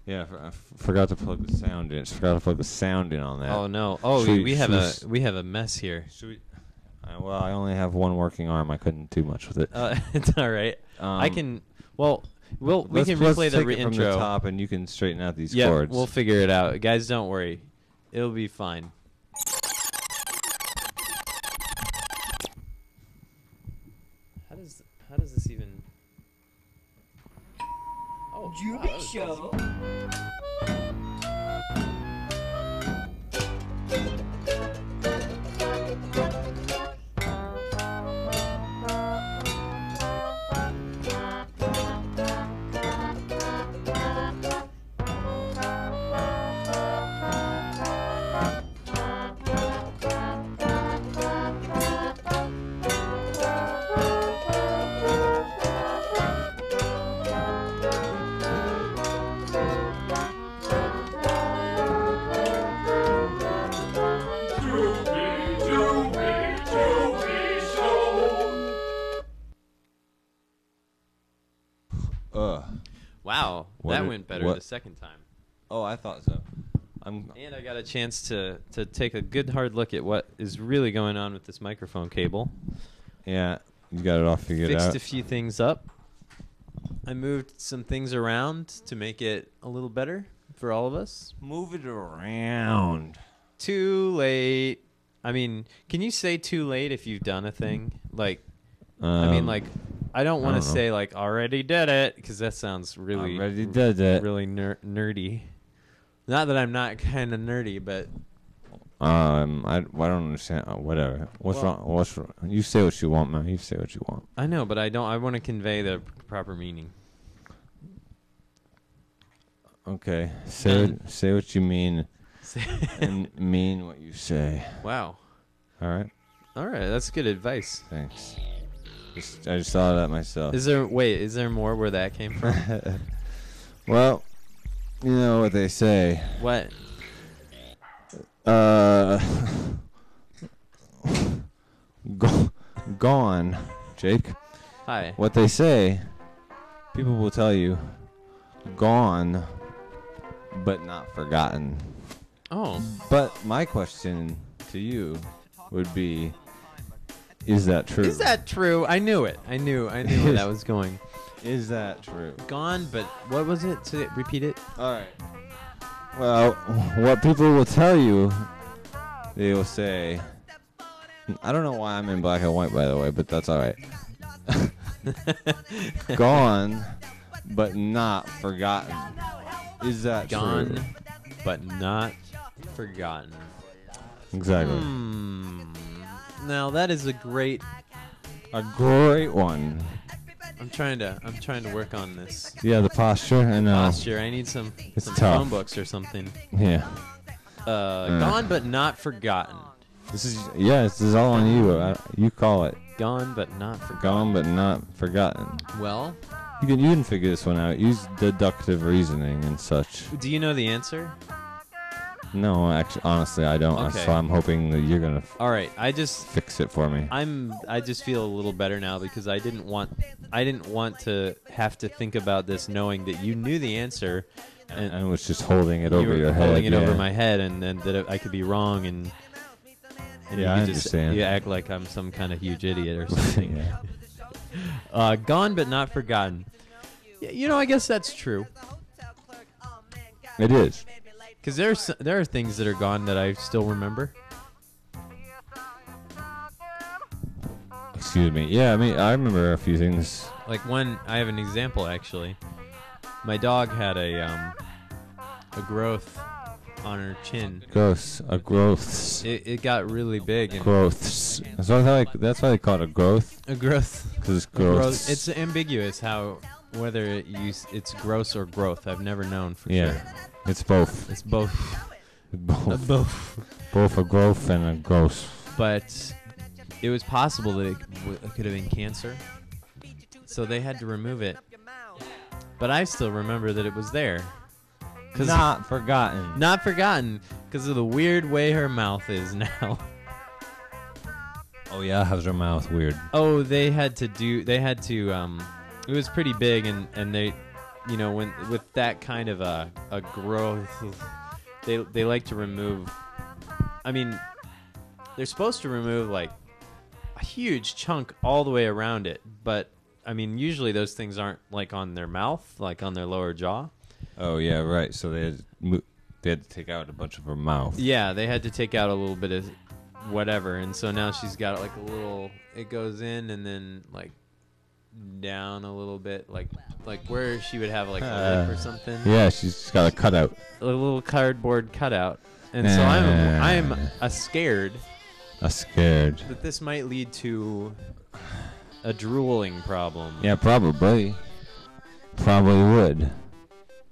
Yeah, I forgot to plug the sound in. Forgot to plug the sound in on that. Oh no! Oh, we have a mess here. Should we? Well, I only have one working arm. I couldn't do much with it. It's all right. I can. Well, we can replay the intro from the top, and you can straighten out these yeah, chords. We'll figure it out, guys. Don't worry, it'll be fine. How does this even? Oh, Jubi Show. Wow, that went better the second time. Oh, I thought so. And I got a chance to take a good hard look at what is really going on with this microphone cable. Yeah, you got it all figured out. Fixed a few things up. I moved some things around to make it a little better for all of us. Move it around. Too late. I mean, can you say too late if you've done a thing? Like, I mean, like, I don't want to say, like, already did it, because that sounds really, already did it. Really nerdy. Not that I'm not kind of nerdy, but... I don't understand. Whatever. What's wrong? You say what you want, man. You say what you want. I know, but I don't. I want to convey the proper meaning. Okay. Say what you mean, and mean what you say. Wow. All right. That's good advice. Thanks. I just thought of that myself. Is there more where that came from? Well, you know what they say. What? Gone, Jake. Hi. What they say, people will tell you, gone, but not forgotten. Oh. But my question to you would be, is that true? Is that true? I knew it. I knew where that was going. Is that true? Gone, but what was it? Repeat it. All right. Well, what people will tell you, they will say, I don't know why I'm in black and white, by the way, but that's all right. Gone, but not forgotten. Is that gone, true? But not forgotten? Exactly. Now that is a great one. I'm trying to work on this. Yeah, the posture. I know. Posture. I need some phone books or something. Yeah. Gone but not forgotten. This is all on you. You call it. Gone but not forgotten. Gone but not forgotten. Well, you can figure this one out. Use deductive reasoning and such. Do you know the answer? No, actually, honestly, I don't. Okay. So I'm hoping that you're gonna. All right, I just fix it for me. I just feel a little better now because I didn't want to have to think about this knowing that you knew the answer, and I was just holding it over your head. Holding it over my head, and that I could be wrong, and yeah, I understand. You act like I'm some kind of huge idiot or something. Yeah. Gone but not forgotten. You know, I guess that's true. It is. Because there are things that are gone that I still remember. Excuse me. Yeah, I mean, I remember a few things. Like I have an example actually. My dog had a growth on her chin. Growths. It got really big. And growths. That's why they call it a growth. A growth. Because it's growth. It's ambiguous whether it's gross or growth. I've never known for sure. It's both. It's both. Both a growth and a gross. But it was possible that it could have been cancer. So they had to remove it. But I still remember that it was there. Not forgotten. Not forgotten because of the weird way her mouth is now. Oh yeah, how's her mouth weird? Oh, it was pretty big and you know, when with that kind of a growth, they like to remove. I mean, they're supposed to remove like a huge chunk all the way around it, but I mean, usually those things aren't like on their mouth, like on their lower jaw. Oh yeah, right. So they had to take out a bunch of her mouth. Yeah, they had to take out a little bit of whatever, and so now she's got like a little. It goes in and then like down a little bit, like where she would have like a lip or something. Yeah, she's got a cutout. A little cardboard cutout, and so I'm scared. Scared that this might lead to a drooling problem. Yeah, probably would.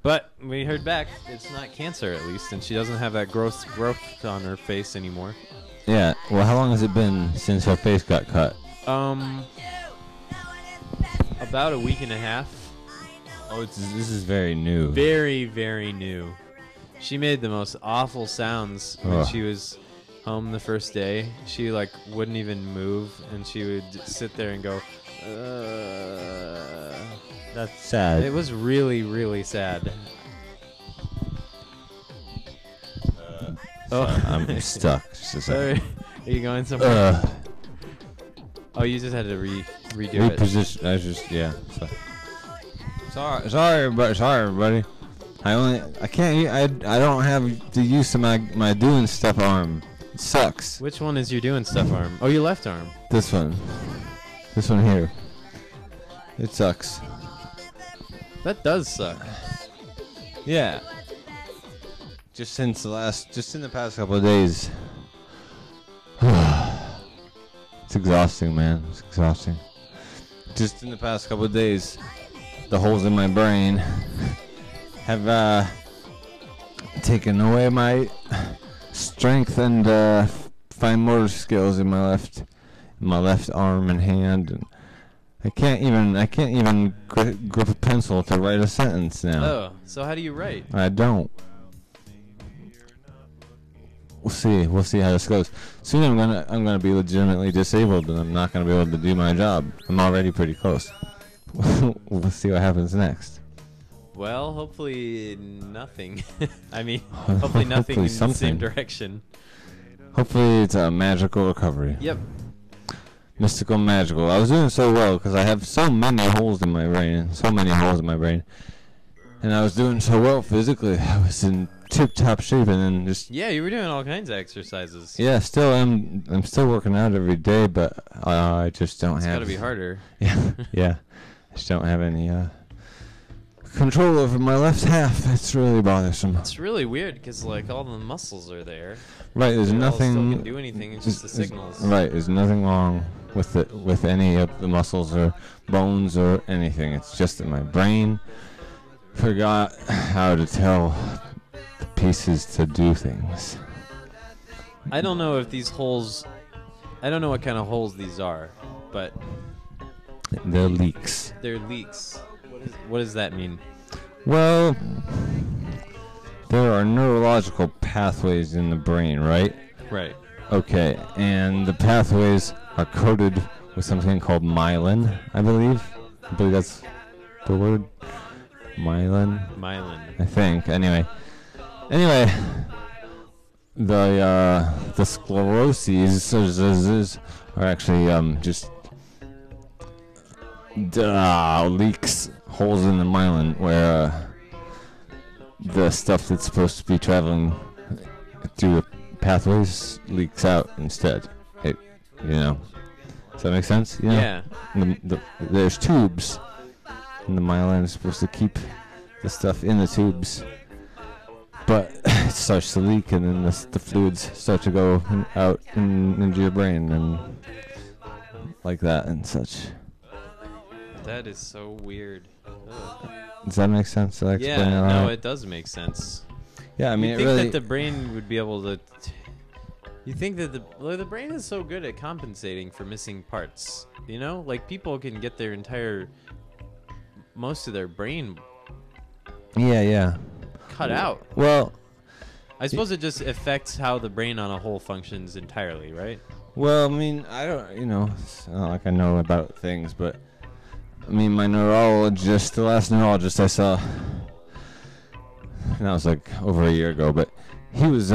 But we heard back it's not cancer, at least, and she doesn't have that growth on her face anymore. Yeah. Well, how long has it been since her face got cut? About a week and a half. Oh, this is very new. Very, very new. She made the most awful sounds when she was home the first day. She like wouldn't even move, and she would sit there and go. That's sad. It was really, really sad. I'm stuck. Sorry. Are you going somewhere? Oh, you just had to redo it. Reposition. I just Sorry, everybody. I can't. I don't have the use of my doing stuff arm. It sucks. Which one is your doing stuff arm? Oh, your left arm. This one. This one here. It sucks. That does suck. Yeah. Just in the past couple of days. It's exhausting, man. It's exhausting. Just in the past couple of days, the holes in my brain have taken away my strength and fine motor skills in my left arm and hand, and I can't even grip a pencil to write a sentence now. Oh, so how do you write? I don't. We'll see how this goes. Soon I'm gonna be legitimately disabled, and I'm not gonna be able to do my job. I'm already pretty close. We'll see what happens next. Well, hopefully nothing. I mean, hopefully nothing in the same direction. Hopefully it's a magical recovery. Yep. Mystical, magical. I was doing so well because I have so many holes in my brain. And I was doing so well physically. I was in tip-top shape, and then just... Yeah, you were doing all kinds of exercises. Yeah, I'm still working out every day, but I just don't have... It's got to be harder. Yeah. I just don't have any control over my left half. It's really bothersome. It's really weird because, like, all the muscles are there. Right, there's nothing... Still can do anything, it's just the signals. Right, there's nothing wrong with any of the muscles or bones or anything. It's just that my brain forgot how to tell the pieces to do things. I don't know if these holes... I don't know what kind of holes these are, but... They're leaks. They're leaks. What does that mean? Well, there are neurological pathways in the brain, right? Right. Okay, and the pathways are coated with something called myelin, I believe. I believe that's the word. Myelin, I think. Anyway, the scleroses are actually just leaks, holes in the myelin where the stuff that's supposed to be traveling through the pathways leaks out instead. Does that make sense? Yeah. There's tubes. And the myelin is supposed to keep the stuff in the tubes, but it starts to leak, and then the fluids start to go out into your brain, and like that and such. That is so weird. Ugh. Does that make sense? Did I explain it all no, right? It does make sense. Yeah, I mean, you think that the brain would be able to... You think that the brain is so good at compensating for missing parts, you know? Like, people can get their most of their brain cut out. Well, I suppose it just affects how the brain on a whole functions entirely, right? Well, I mean, I don't, it's not like I know about things, but I mean, my neurologist, the last neurologist I saw, and that was like over a year ago, but he was,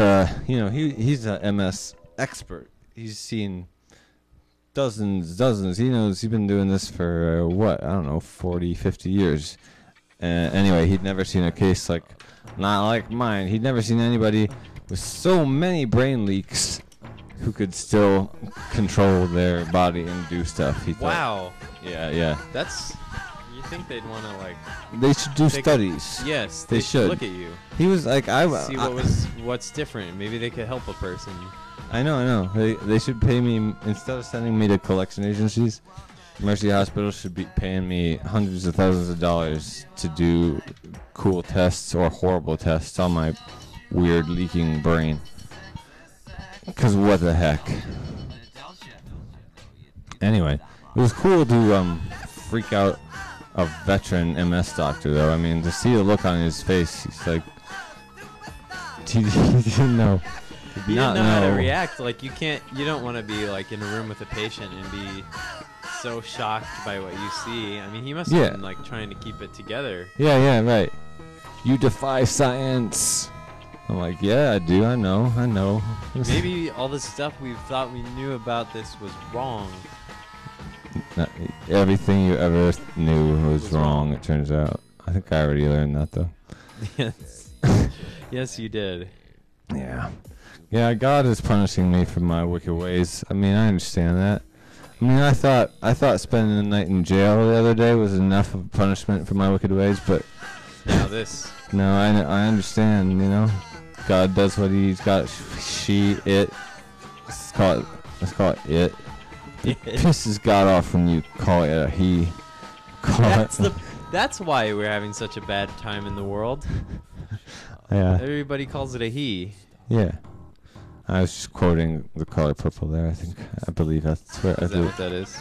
he's a MS expert. He's seen dozens. He knows, he's been doing this for, 40, 50 years. Anyway, he'd never seen a case not like mine. He'd never seen anybody with so many brain leaks who could still control their body and do stuff. He thought, Wow. Yeah. That's. You think they'd want to They should do studies. Yes, they should look at you. He was like, See what's different. Maybe they could help a person. I know. They should pay me, instead of sending me to collection agencies, Mercy Hospital should be paying me hundreds of thousands of dollars to do cool tests or horrible tests on my weird leaking brain. Because what the heck. Anyway, it was cool to freak out a veteran MS doctor, though. I mean, to see the look on his face, he's like, he didn't know. He didn't know how to react. Like, you don't want to be like in a room with a patient and be so shocked by what you see. I mean, he must have been like trying to keep it together. Yeah, right. You defy science. I'm like, yeah, I do. I know. Maybe all the stuff we thought we knew about this was wrong. Everything you ever knew was wrong, it turns out. I think I already learned that, though. Yes. Yes, you did. Yeah. Yeah, God is punishing me for my wicked ways. I mean, I understand that. I mean, I thought spending the night in jail the other day was enough of punishment for my wicked ways, but now this. No, I understand, God does what he's got. It. Let's call it it. It pisses God off when you call it a he. That's why we're having such a bad time in the world. Yeah. Everybody calls it a he. Yeah. I was just quoting The Color Purple there. I believe that's where. Is that what that is?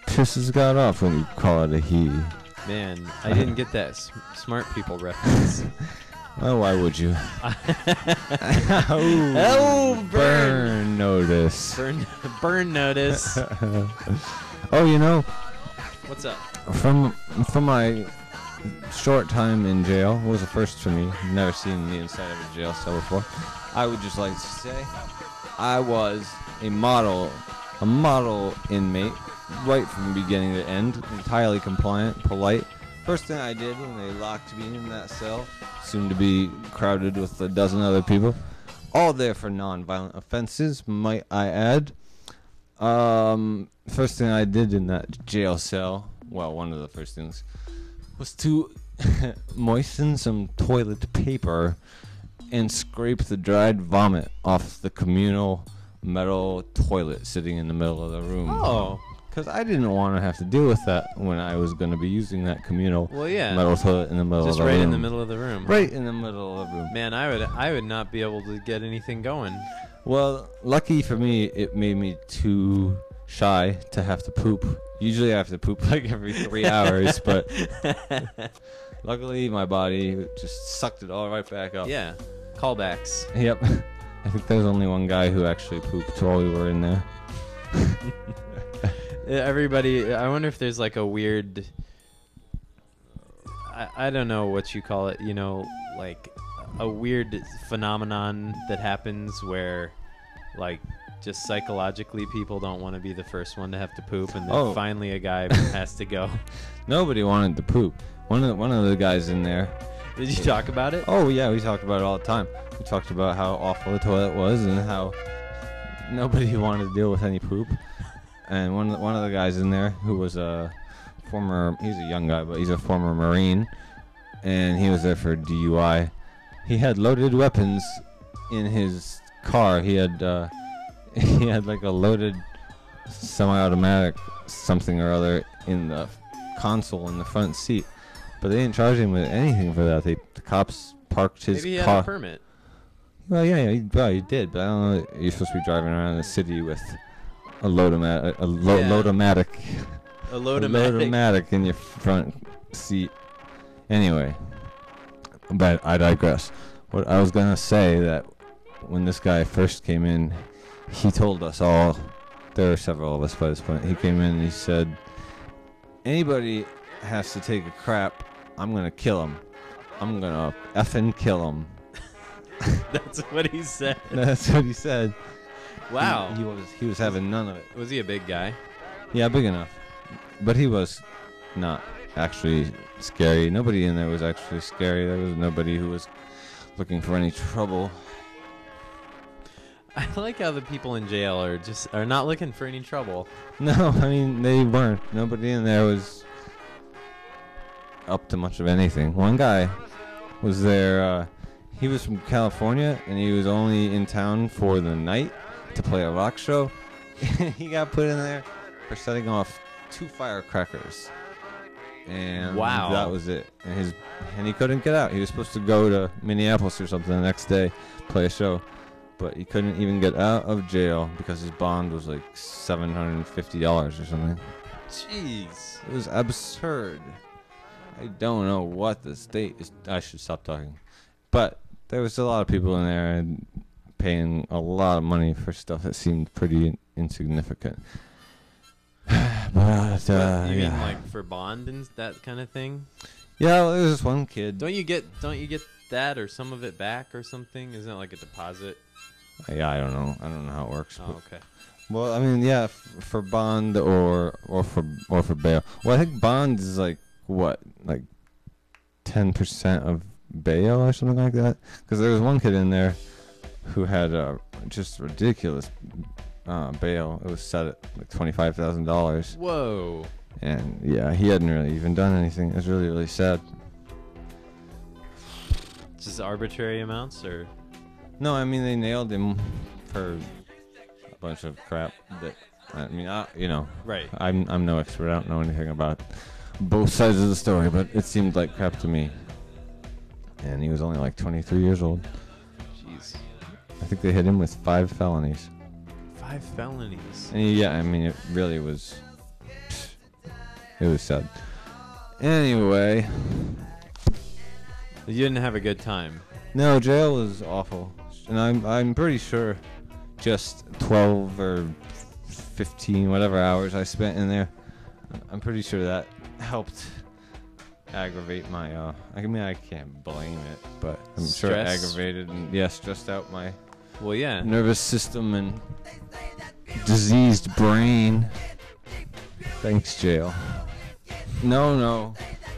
Pisses God off when you call it a he. Man, I didn't get that smart people reference. Well, why would you? Oh, burn notice. Burn notice. Oh, What's up? From my short time in jail, it was a first for me. Never seen the inside of a jail cell before. I would just like to say I was a model inmate right from beginning to end, entirely compliant, polite. First thing I did when they locked me in that cell, soon to be crowded with a dozen other people, all there for non-violent offenses, might I add. First thing I did in that jail cell, well, one of the first things, was to moisten some toilet paper and scrape the dried vomit off the communal metal toilet sitting in the middle of the room. Oh. Because I didn't want to have to deal with that when I was going to be using that communal metal toilet in the middle of the room. Just right in the middle of the room. Right in the middle of the room. Man, I would not be able to get anything going. Well, lucky for me, it made me too shy to have to poop. Usually I have to poop like every 3 hours, but luckily my body just sucked it all right back up. Yeah, callbacks. Yep. I think there's only one guy who actually pooped while we were in there. Everybody, I wonder if there's like a weird, I don't know what you call it, like a weird phenomenon that happens where like just psychologically people don't want to be the first one to have to poop, and then finally a guy has to go. Nobody wanted to poop. One of the guys in there. Did you talk about it? Oh yeah, we talked about it all the time. We talked about how awful the toilet was and how nobody wanted to deal with any poop. And one of the guys in there who was a former, he's a young guy, but he's a former Marine, and he was there for DUI. He had loaded weapons in his car. He had like a loaded semi-automatic something or other in the console in the front seat, but they didn't charge him with anything for that. The cops parked his car. Maybe he had a permit. Well, yeah, he did, but I don't know. You're supposed to be driving around the city with a loadomatic in your front seat. Anyway, but I digress. What I was gonna say, that when this guy first came in, he told us all, there are several of us by this point, he came in and he said, anybody has to take a crap, I'm gonna kill him. I'm gonna effing kill him. That's what he said. That's what he said. Wow. He was having none of it. Was he a big guy? Yeah, big enough. But he was not actually scary. Nobody in there was actually scary. There was nobody who was looking for any trouble. I like how the people in jail are not looking for any trouble. No, I mean, they weren't. Nobody in there was up to much of anything. One guy was there. He was from California, and he was only in town for the night to play a rock show. He got put in there for setting off 2 firecrackers. And wow, that was it. And he couldn't get out. He was supposed to go to Minneapolis or something the next day, play a show, but he couldn't even get out of jail because his bond was like $750 or something. Jeez, it was absurd. I don't know what the state is. I should stop talking. But there was a lot of people in there and paying a lot of money for stuff that seemed pretty insignificant. But you yeah. mean like for bond and that kind of thing? Yeah, well, there was this one kid. Don't you get that or some of it back or something? Isn't it like a deposit? Yeah, I don't know. I don't know how it works. Oh, okay. Well, I mean, yeah, for bond or for bail. Well, I think bond is like what, like 10% of bail or something like that. Because there was one kid in there who had just ridiculous bail. It was set at like $25,000. Whoa. And yeah, he hadn't really even done anything. It was really, really sad. Just arbitrary amounts, or? No, I mean, they nailed him for a bunch of crap that, I mean, you know. Right. I'm no expert. I don't know anything about both sides of the story, but it seemed like crap to me. And he was only like 23 years old. Jeez. I think they hit him with 5 felonies. 5 felonies. And yeah, I mean, it really was. It was sad. Anyway. You didn't have a good time. No, jail was awful. And I'm pretty sure just 12 or 15, whatever hours I spent in there, I'm pretty sure that helped aggravate my, I mean, I can't blame it, but I'm sure it aggravated and, stressed out my nervous system and diseased brain. Thanks, jail. No.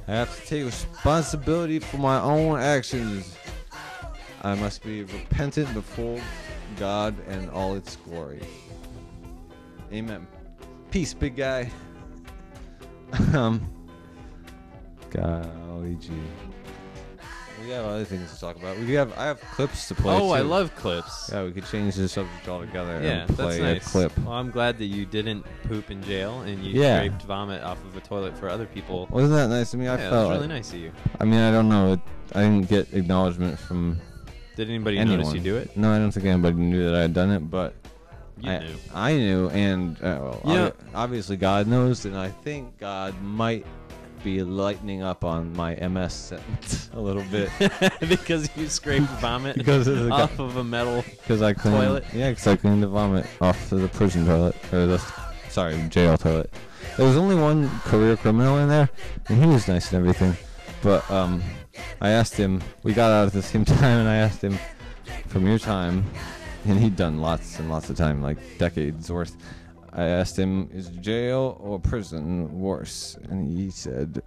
I have to take responsibility for my own actions. I must be repentant before God and all its glory. Amen. Peace, big guy. Golly gee. We have other things to talk about. I have clips to play. Oh, too. I love clips. Yeah, we could change the subject altogether Yeah, and play that's nice. a clip. Well, I'm glad that you didn't poop in jail and you scraped vomit off of a toilet for other people. Wasn't that nice of me? I felt that was really nice of you. I mean, I don't know. I didn't get acknowledgement from Did anybody anyone. notice you do it? No, I don't think anybody knew that I had done it, but You knew. I knew, and obviously God knows, and I think God might be lightening up on my MS sentence a little bit. Because you scraped vomit off of a metal toilet? Yeah, because I cleaned the vomit off of the prison toilet, or jail toilet. There was only one career criminal in there, and he was nice and everything, but I asked him, we got out at the same time, and I asked him, from your time, and he'd done lots and lots of time, like decades worth. I asked him, is jail or prison worse? And he said,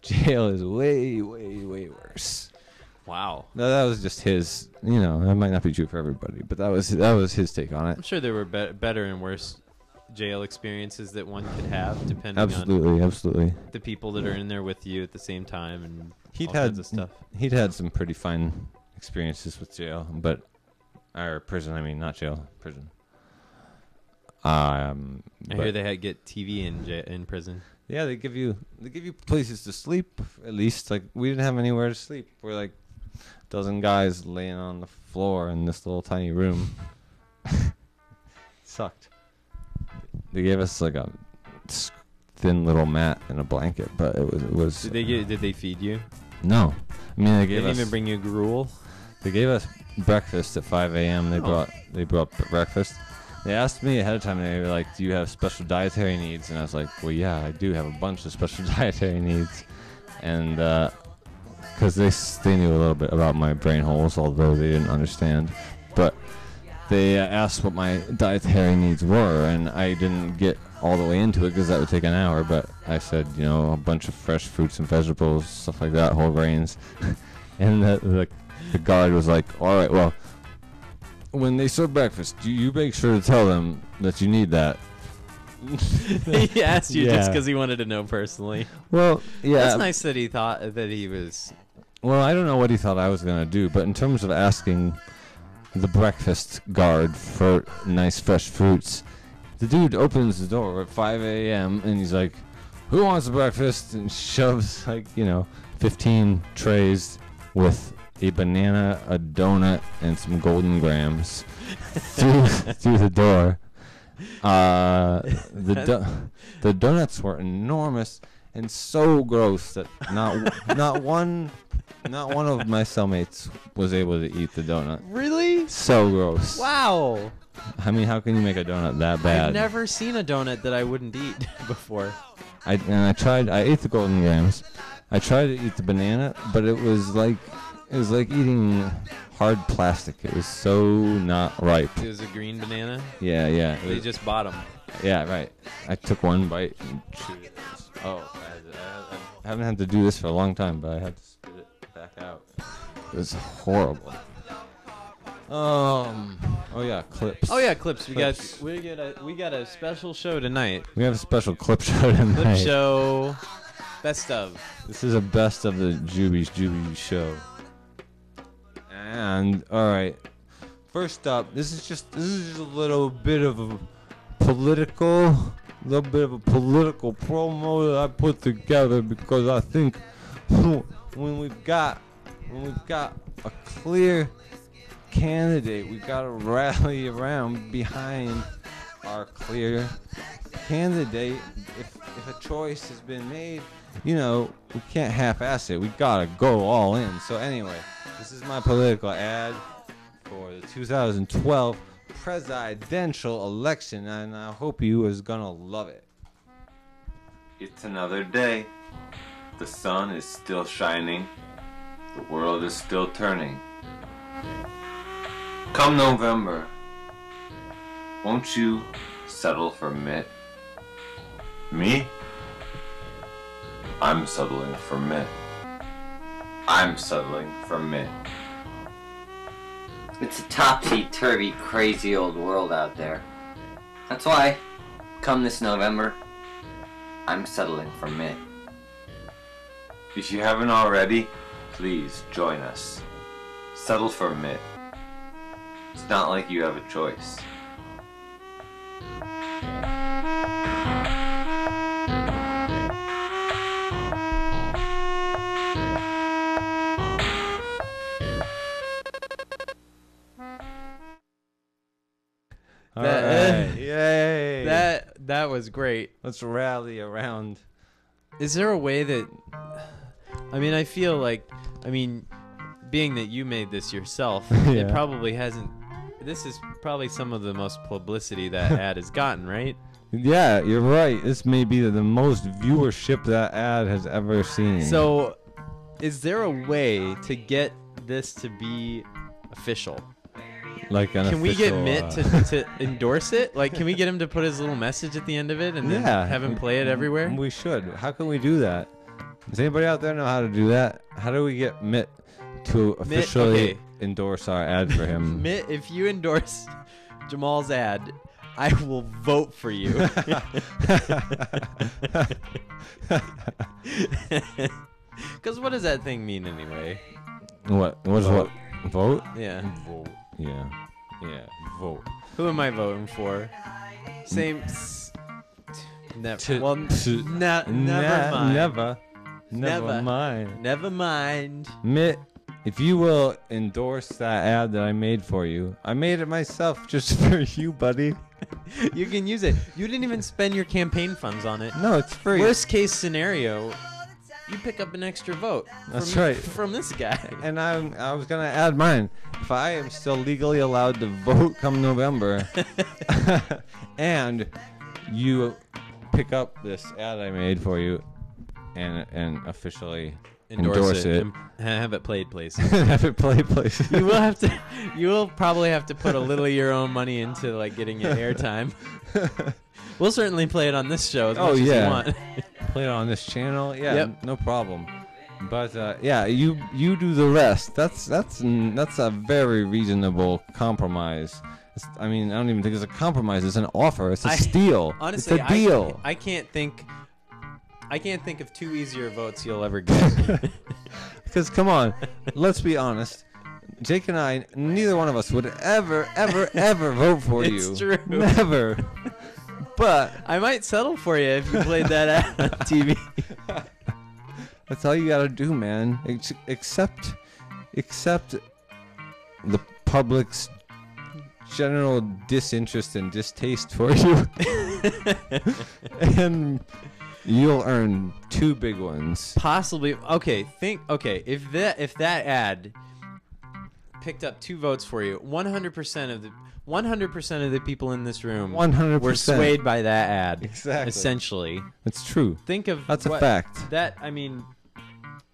jail is way, way, way worse. Wow. No, that was just his, that might not be true for everybody, but that was his take on it. I'm sure there were better and worse jail experiences that one could have, depending on the people that are in there with you at the same time and all kinds of stuff. He'd had some pretty fine experiences with jail, or prison, not jail, prison. I hear they get TV in prison. Yeah, they give you places to sleep, at least. Like, we didn't have anywhere to sleep. We're like a dozen guys laying on the floor in this little tiny room. Sucked. They gave us like a thin little mat and a blanket, but it was. Did they feed you? No, they didn't even bring you gruel. They gave us breakfast at 5 a.m. They brought breakfast, They asked me ahead of time, and they were like, do you have special dietary needs? And I was like, well, yeah, I do have a bunch of special dietary needs. And because they knew a little bit about my brain holes, although they didn't understand. But they asked what my dietary needs were, and I didn't get all the way into it because that would take an hour. But I said, a bunch of fresh fruits and vegetables, stuff like that, whole grains. And the guard was like, all right, well, when they serve breakfast, you make sure to tell them that you need that. He asked you just because he wanted to know personally. Well, yeah. That's nice that he thought that he was... Well, I don't know what he thought I was going to do, but in terms of asking the breakfast guard for nice fresh fruits, the dude opens the door at 5 a.m. and he's like, who wants breakfast? And shoves 15 trays with a banana, a donut, and some golden grams through the door. The donuts were enormous and so gross that not one of my cellmates was able to eat the donut. Really? So gross. Wow. I mean, how can you make a donut that bad? I've never seen a donut that I wouldn't eat before. I ate the golden grams. I tried to eat the banana, but it was like eating hard plastic. It was so not ripe. It was a green banana? Yeah. They just bought them. Yeah, right. I took one bite and chewed it. Oh, I haven't had to do this for a long time, but I had to spit it back out. It was horrible. Oh yeah, clips. Oh yeah, clips. We got a special show tonight. We have a special clip show tonight. Clip show, best of. This is a best of the Jubi Show. And all right, first up, this is just a little bit of a political promo that I put together because I think when we've got a clear candidate, we got to rally around behind our clear candidate. If a choice has been made, we can't half-ass it. We gotta go all in. So anyway, this is my political ad for the 2012 presidential election, and I hope you is gonna love it. It's another day. The sun is still shining. The world is still turning. Come November, won't you settle for Mitt? Me? I'm settling for Mitt. I'm settling for Mitt. It's a topsy-turvy, crazy old world out there. That's why, come this November, I'm settling for Mitt. If you haven't already, please join us. Settle for Mitt. It's not like you have a choice. Yay! That was great. Let's rally around. Is there a way that... I feel like... being that you made this yourself, it probably hasn't... This is probably some of the most publicity that ad has gotten, right? Yeah, you're right. This may be the most viewership that ad has ever seen. So, is there a way to get this to be official? Like an Can we get Mitt to endorse it? Like, can we get him to put his little message at the end of it and then have him play it everywhere? We should. How can we do that? Does anybody out there know how to do that? How do we get Mitt to officially endorse our ad for him? Mitt, if you endorse Jamal's ad, I will vote for you. Because what does that thing mean anyway? What? What? Vote? Yeah. Vote. Yeah. Vote. Who am I voting for? Same. Never. Never mind. Never mind. Mitt, if you will endorse that ad that I made for you, I made it myself just for you, buddy. You can use it. You didn't even spend your campaign funds on it. No, it's free. Worst case scenario, you pick up an extra vote. That's from, right. From this guy. And I was gonna add mine. If I am still legally allowed to vote come November, and you pick up this ad I made for you, and officially endorse it. And have it played, please. Have it played, please. You will have to. You will probably have to put a little of your own money into like getting it airtime. We'll certainly play it on this show as much as you want. Play it on this channel. Yeah, Yep. no problem. But yeah, you do the rest. That's a very reasonable compromise. I mean, I don't even think it's a compromise. It's an offer. It's a steal. Honestly, it's a deal. I can't think of two easier votes you'll ever get. Because come on, let's be honest. Jake and I, neither one of us would ever vote for you. It's true. Never. But I might settle for you if you played that ad on TV. that's all you gotta do, man. Accept the public's general disinterest and distaste for you, and you'll earn two big ones. Possibly. Okay. If that ad picked up 2 votes for you, 100% of the people in this room 100% were swayed by that ad. Exactly. Essentially. It's true. Think of That's a fact. That, I mean,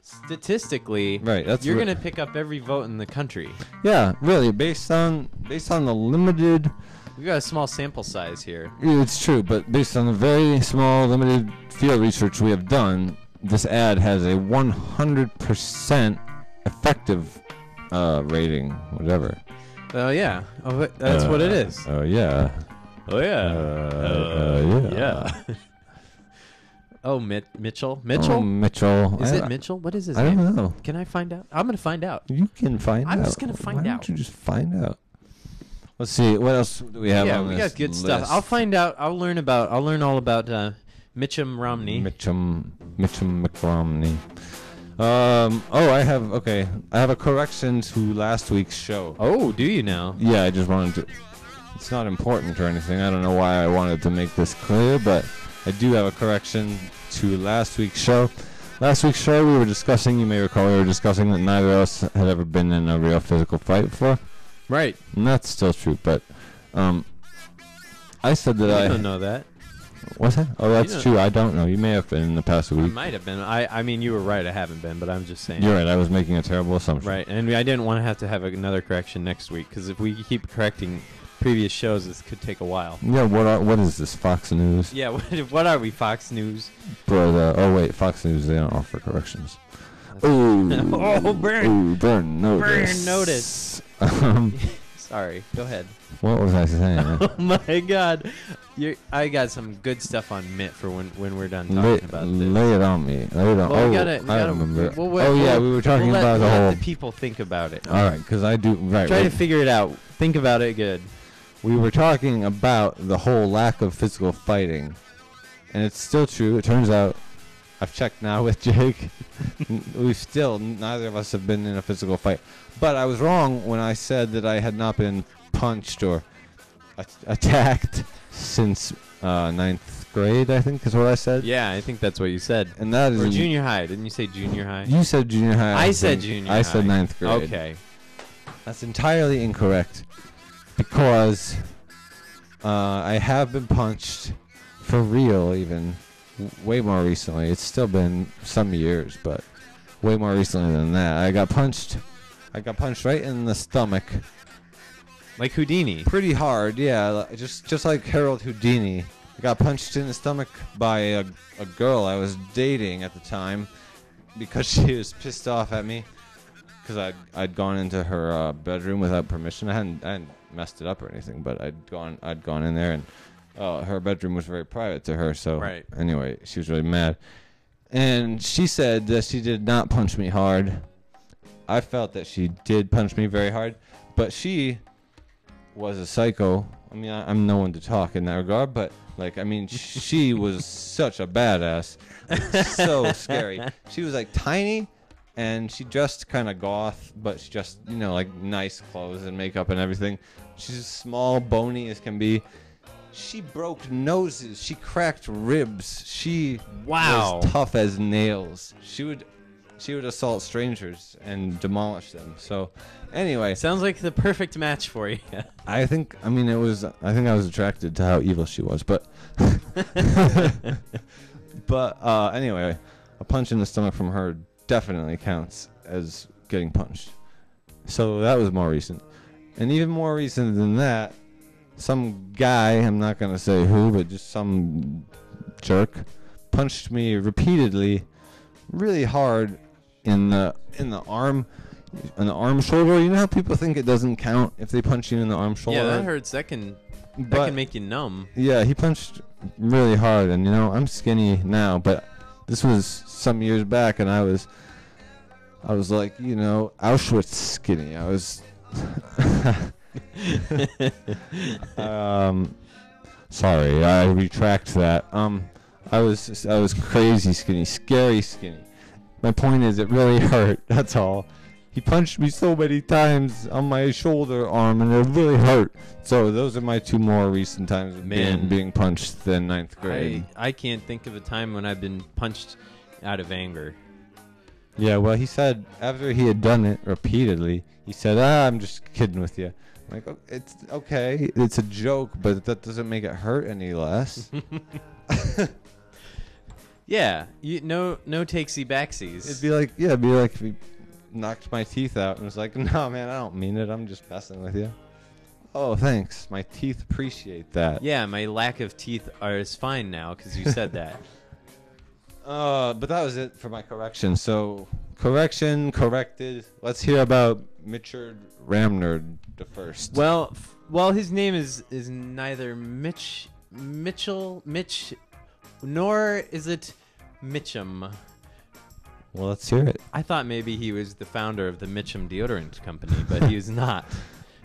statistically, Right. That's you're what- going to pick up every vote in the country. Yeah, really. Based on the limited. We got a small sample size here. It's true, but based on the very small, limited field research we have done, this ad has a 100% effective rating, whatever. Oh, yeah. Oh, that's what it is. Oh, yeah. Oh, yeah. Yeah. Oh, Mitchell? Oh, Mitchell? Mitchell. Is it Mitchell? What is his I name? don't know. Can I find out? I'm going to find out. You can find out. I'm just gonna find Why out. don't you just find out? Let's see. What else do we have Yeah, on we this got good list? stuff. I'll find out. I'll learn all about Mitchum Romney. Mitchum McRomney. I have a correction to last week's show. Oh, do you now? Yeah, I just wanted to. It's not important or anything. I don't know why I wanted to make this clear, but I do have a correction to last week's show. Last week's show, we were discussing, you may recall, that neither of us had ever been in a real physical fight before. Right. And that's still true, but I said that I don't know that. What's that? Oh, that's don't- true. I don't know. You may have been in the past I week. might have been. I mean, you were right. I haven't been, but I'm just saying. You're right. I was making a terrible assumption. Right, and I didn't want to have another correction next week because if we keep correcting previous shows, this could take a while. Yeah. What is this? Fox News? Yeah. What are we? Fox News? But Fox News, they don't offer corrections. Ooh. Oh, burn. Ooh, burn notice. Burn notice. Sorry. Go ahead. What was I saying? Oh my God. I got some good stuff on Mitt for when we're done talking about this. Lay it on me. Lay it on. Well, we I gotta, remember. we were talking we'll about let the whole. the people think about it. All right, because I do. Right. Try to figure it out. Think about it good. We were talking about the whole lack of physical fighting, and it's still true. It turns out, I've checked now with Jake. Neither of us have been in a physical fight. But I was wrong when I said that I had not been punched or attacked since 9th grade, I think is what I said. Yeah, I think that's what you said. And that is Or junior high. Didn't you say junior high? You said junior high. I said think. junior I said high. 9th grade. Okay. That's entirely incorrect because I have been punched for real even way more recently. It's still been some years, but way more recently than that. I got punched right in the stomach. Like Houdini. Pretty hard, yeah. Just like Harold Houdini. I got punched in the stomach by a girl I was dating at the time because she was pissed off at me because I'd gone into her bedroom without permission. I hadn't messed it up or anything, but I'd gone in there and her bedroom was very private to her. So Right. Anyway, she was really mad, and she said that she did not punch me hard. I felt that she did punch me very hard, but she was a psycho. I mean, I'm no one to talk in that regard, but she was such a badass, so scary. She was like tiny, and she dressed kind of goth, but she just like nice clothes and makeup and everything. She's small, bony as can be, She broke noses. She cracked ribs. She Wow. was tough as nails. She would assault strangers and demolish them. So, anyway, Sounds like the perfect match for you. I think I was attracted to how evil she was, but anyway, a punch in the stomach from her definitely counts as getting punched. So that was more recent. And even more recent than that, some guy, I'm not going to say who, but just some jerk, punched me repeatedly, really hard in the arm, shoulder. You know how people think it doesn't count if they punch you in the arm, shoulder? Yeah, that hurts. That can make you numb. Yeah, he punched really hard, and I'm skinny now, but this was some years back, and I was like, Auschwitz skinny. I was sorry, I retract that. I was crazy skinny, scary skinny. My point is, it really hurt. That's all. He punched me so many times on my shoulder, arm, and it really hurt. So those are my two more recent times of being punched than 9th grade. I can't think of a time when I've been punched out of anger. Yeah, well, he said after he had done it repeatedly, he said, I'm just kidding with you. I'm like, oh, it's okay. It's a joke, but that doesn't make it hurt any less. Yeah, no takesy backsies. It'd be like if he knocked my teeth out and was like, no, man, I don't mean it. I'm just messing with you. Oh, thanks. My teeth appreciate that. Yeah, my lack of teeth is fine now because you said that. But that was it for my correction. So, corrected. Let's hear about Mitchard Ramnerd the first. Well, his name is neither Mitch, nor is it Mitchum. Well, let's hear it. I thought maybe he was the founder of the Mitchum deodorant company, but he is not.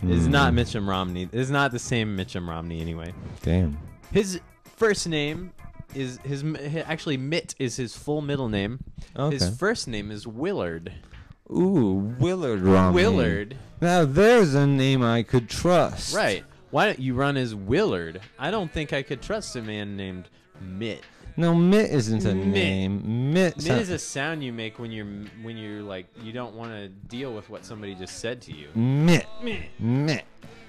It's not Mitchum Romney. It's not the same Mitchum Romney anyway. Damn. His first name is actually Mitt is his full middle name. Okay. His first name is Willard. Ooh, Willard Romney. Willard. Now there's a name I could trust. Right. Why don't you run as Willard? I don't think I could trust a man named Mitt. No, Mitt isn't a name. Mitt is a sound you make when you're like you don't want to deal with what somebody just said to you. Mitt.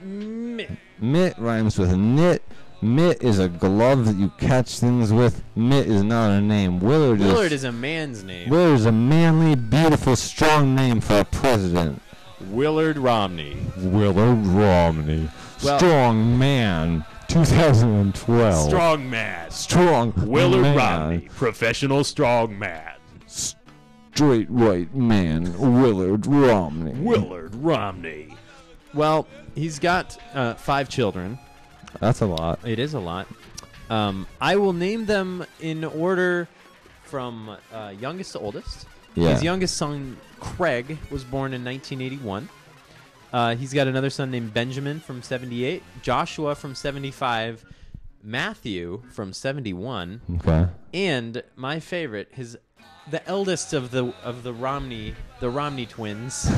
Mitt rhymes with knit. Mitt is a glove that you catch things with. Mitt is not a name. Willard is a man's name. Willard is a manly, beautiful, strong name for a president. Willard Romney. Willard Romney. Well, strong man. 2012. Strong man. Strong Willard man. Romney. Professional strong man. Straight white man. Willard Romney. Willard Romney. Well, he's got 5 children. That's a lot. It is a lot. I will name them in order from youngest to oldest. Yeah. His youngest son, Craig, was born in 1981. He's got another son named Benjamin from 78, Joshua from 75, Matthew from 71, Okay. and my favorite, the eldest of the Romney twins,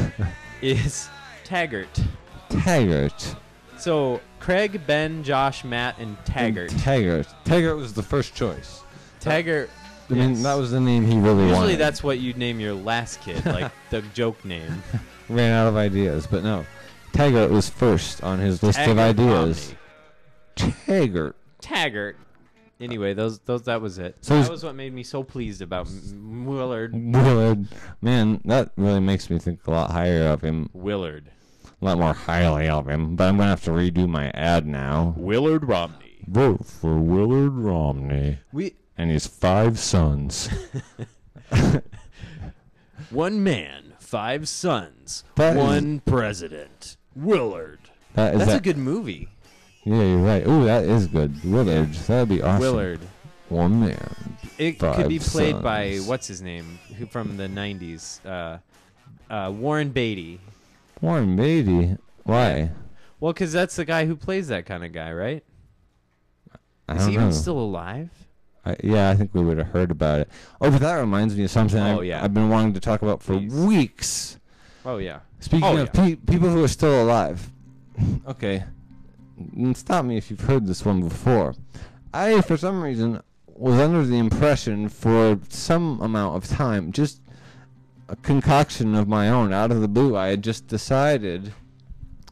is Taggart. Taggart. So Craig, Ben, Josh, Matt, and Taggart. Taggart was the first choice. Taggart. I mean, that was the name he really wanted. Usually that's what you'd name your last kid, like the joke name. Ran out of ideas, but no. Taggart was first on his list of ideas. Taggart. Anyway, that was it. So that was what made me so pleased about Willard. Willard. Man, that really makes me think a lot higher of him. Willard. A lot more highly of him. But I'm going to have to redo my ad now. Willard Romney. Vote for Willard Romney. And his 5 sons. 1 man, 5 sons, 1 president. Willard. That's a good movie. Yeah, you're right. Ooh, that is good. Willard. That'd be awesome. Willard. 1 man. It 5 could be played sons. by, what's his name, who from the 90s? Warren Beatty. Warren Beatty? Why? Well, because that's the guy who plays that kind of guy, right? I Is don't he know. even still alive? Yeah, I think we would have heard about it. Oh, but that reminds me of something I've been wanting to talk about for weeks. Oh, yeah. Speaking of people who are still alive. Okay. and stop me if you've heard this one before. I, for some reason, was under the impression for some amount of time, just a concoction of my own, out of the blue, I had just decided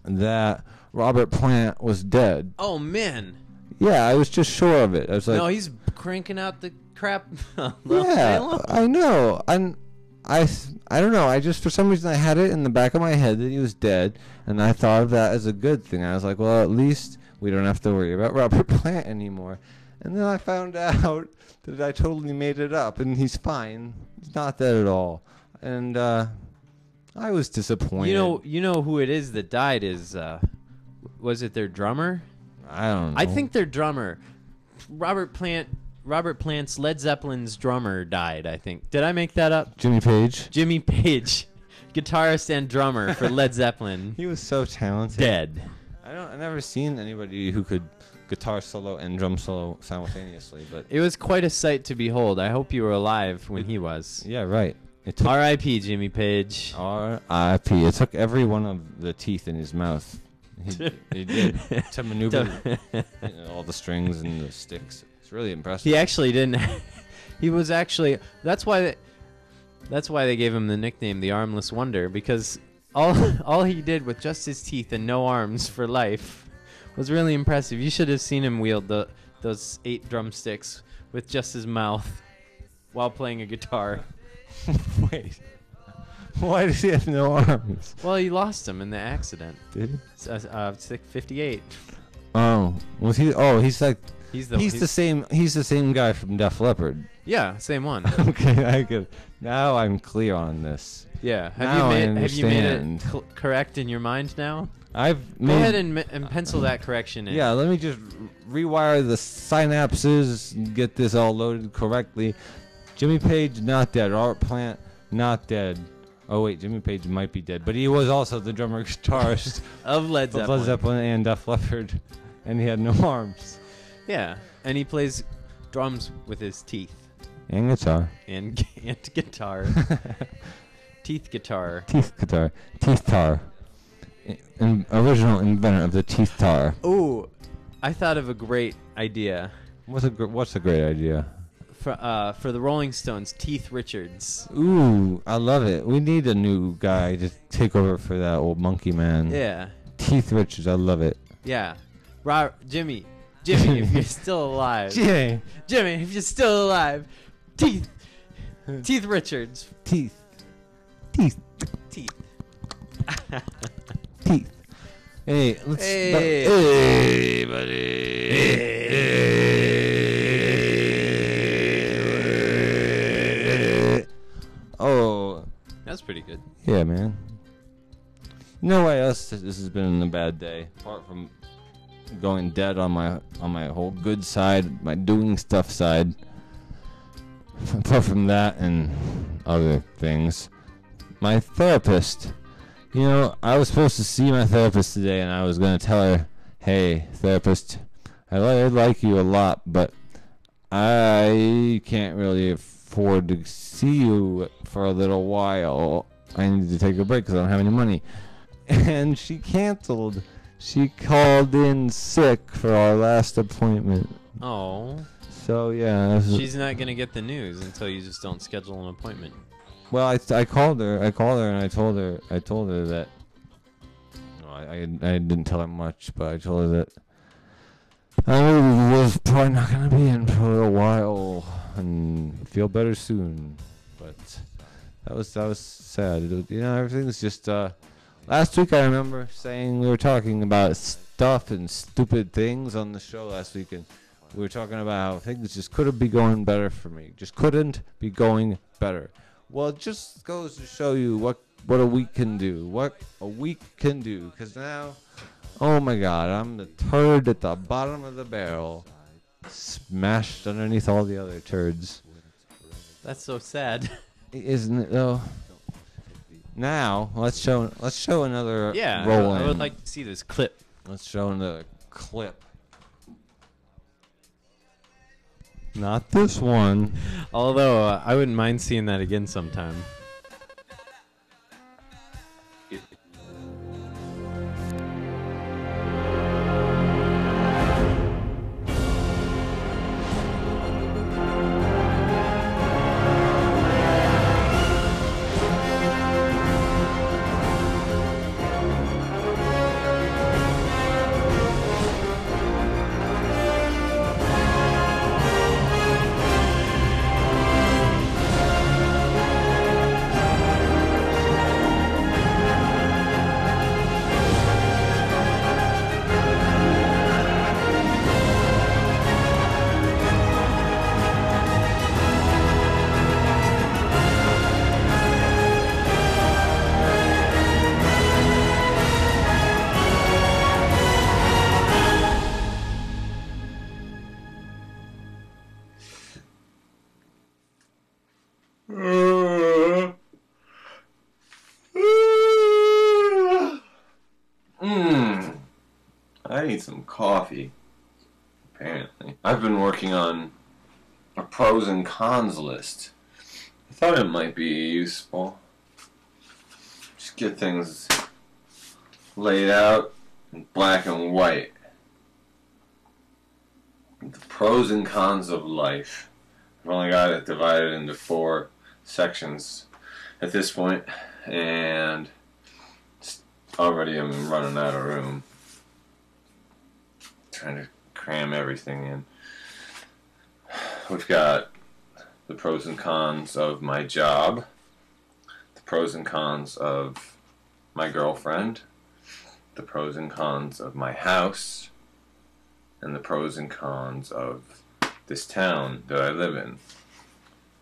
that Robert Plant was dead. Oh, man. Yeah, I was just sure of it. I was like, No, he's cranking out the crap. yeah, I know. I don't know. I just, for some reason, I had it in the back of my head that he was dead, and I thought of that as a good thing. I was like, well, at least we don't have to worry about Robert Plant anymore. And then I found out that I totally made it up, and he's fine. He's not dead at all. And I was disappointed. You know who it is that died is, was it their drummer? I don't know. I think their drummer, Robert Plant's Led Zeppelin's drummer died, I think. Did I make that up? Jimmy Page. Jimmy Page, guitarist and drummer for Led Zeppelin. He was so talented. Dead. I never seen anybody who could guitar solo and drum solo simultaneously, but It was quite a sight to behold. I hope you were alive when he was. yeah, right. It took R.I.P. Jimmy Page. R.I.P. It took every one of the teeth in his mouth. He did to maneuver all the strings and the sticks. It's really impressive. He actually didn't. He was actually. That's why they gave him the nickname the Armless Wonder, because all he did with just his teeth and no arms for life was really impressive. You should have seen him wield those 8 drumsticks with just his mouth while playing a guitar. Wait. Why does he have no arms? Well, he lost them in the accident. Did he? 58. Oh, was he? Oh, he's like He's the same. He's the same guy from Def Leppard. Yeah, same one. Okay, I get. Now I'm clear on this. Yeah. Now I Have you made it understand. correct in your mind now? I've Go ahead and pencil that correction in. Yeah, let me just rewire the synapses and get this all loaded correctly. Jimmy Page not dead. Robert Plant not dead. Oh wait, Jimmy Page might be dead, but he was also the drummer guitarist Of Led of Zeppelin. Led Zeppelin and Def Leppard, and he had no arms Yeah, and he plays drums with his teeth and guitar. and guitar. Teeth guitar. Teeth guitar, teeth tar, original inventor of the teeth tar. Ooh, I thought of a great idea What's a great idea? for the Rolling Stones. Teeth Richards. Ooh, I love it. We need a new guy to take over for that old monkey man. Yeah, Keith Richards, I love it. yeah. Jimmy, if you're still alive. Jimmy. Jimmy, if you're still alive. Teeth Richards. Teeth. Teeth. Teeth. Hey, let's. Hey. Hey, buddy. Hey. Oh. That's pretty good. Yeah, man. You know why else this has been a bad day? Apart from going dead on my whole good side, my doing stuff side. Apart from that and other things, my therapist. You know, I was supposed to see my therapist today, and I was going to tell her, hey, therapist, I like you a lot, but I can't really afford to see you for a little while. I need to take a break because I don't have any money. And she canceled. She called in sick for our last appointment. Oh. So, yeah. She's not going to get the news until you just don't schedule an appointment. Well, I called her and I told her that. No, I didn't tell her much, but I told her that I was probably not gonna be in for a little while and feel better soon. But that was sad. You know, everything's just. Last week I remember saying we were talking about stuff and stupid things on the show last week, and we were talking about how things just couldn't be going better for me. Just couldn't be going better. Well, it just goes to show you what a week can do. What a week can do. Because now, oh my God, I'm the turd at the bottom of the barrel, smashed underneath all the other turds. That's so sad. Isn't it though? Now let's show another Yeah, roll I in. would like to see this clip. Let's show another clip. Not this one. Although I wouldn't mind seeing that again sometime. I need some coffee. Apparently. I've been working on a pros and cons list. I thought it might be useful. Just get things laid out in black and white. The pros and cons of life. I've only got it divided into 4 sections at this point, and already I'm running out of room. Trying to cram everything in. We've got the pros and cons of my job, the pros and cons of my girlfriend, the pros and cons of my house, and the pros and cons of this town that I live in.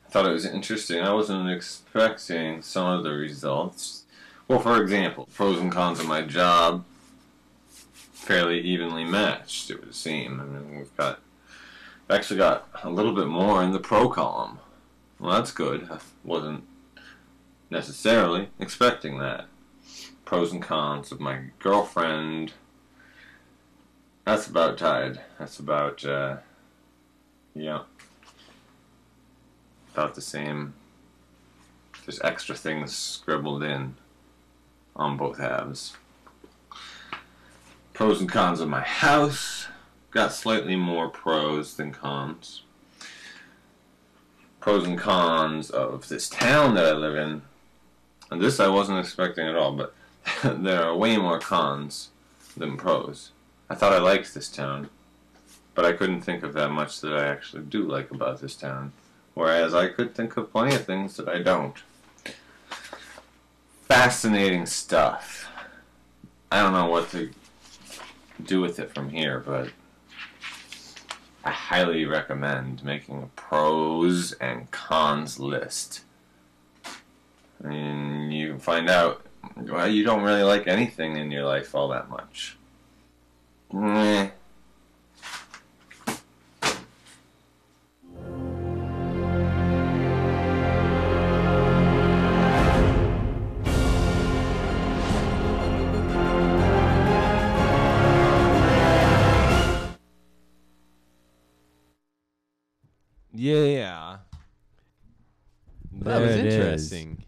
I thought it was interesting. I wasn't expecting some of the results. Well, for example, pros and cons of my job fairly evenly matched, it would seem. I mean, we've actually got a little bit more in the pro column. Well, that's good. I wasn't necessarily expecting that. Pros and cons of my girlfriend. That's about tied. That's about, yeah, about the same. There's extra things scribbled in on both halves. Pros and cons of my house. Got slightly more pros than cons. Pros and cons of this town that I live in. And this I wasn't expecting at all, but there are way more cons than pros. I thought I liked this town, but I couldn't think of that much that I actually do like about this town. Whereas I could think of plenty of things that I don't. Fascinating stuff. I don't know what to do with it from here, but I highly recommend making a pros and cons list. I mean, you find out, well, you don't really like anything in your life all that much. Meh. Yeah. That was interesting.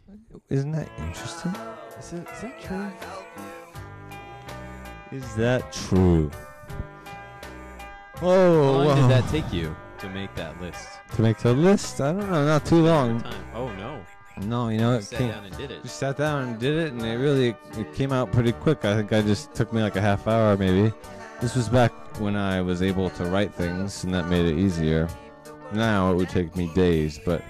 Isn't that interesting? Is that true? Is that true? How Oh, long did that take you to make that list? to make the list? I don't know, not too long. Time. Oh no! No, you know, You it sat came, down and did it. just sat down and did it, and it came out pretty quick. I think I just took me like a half hour maybe. This was back when I was able to write things, and that made it easier. Now it would take me days, but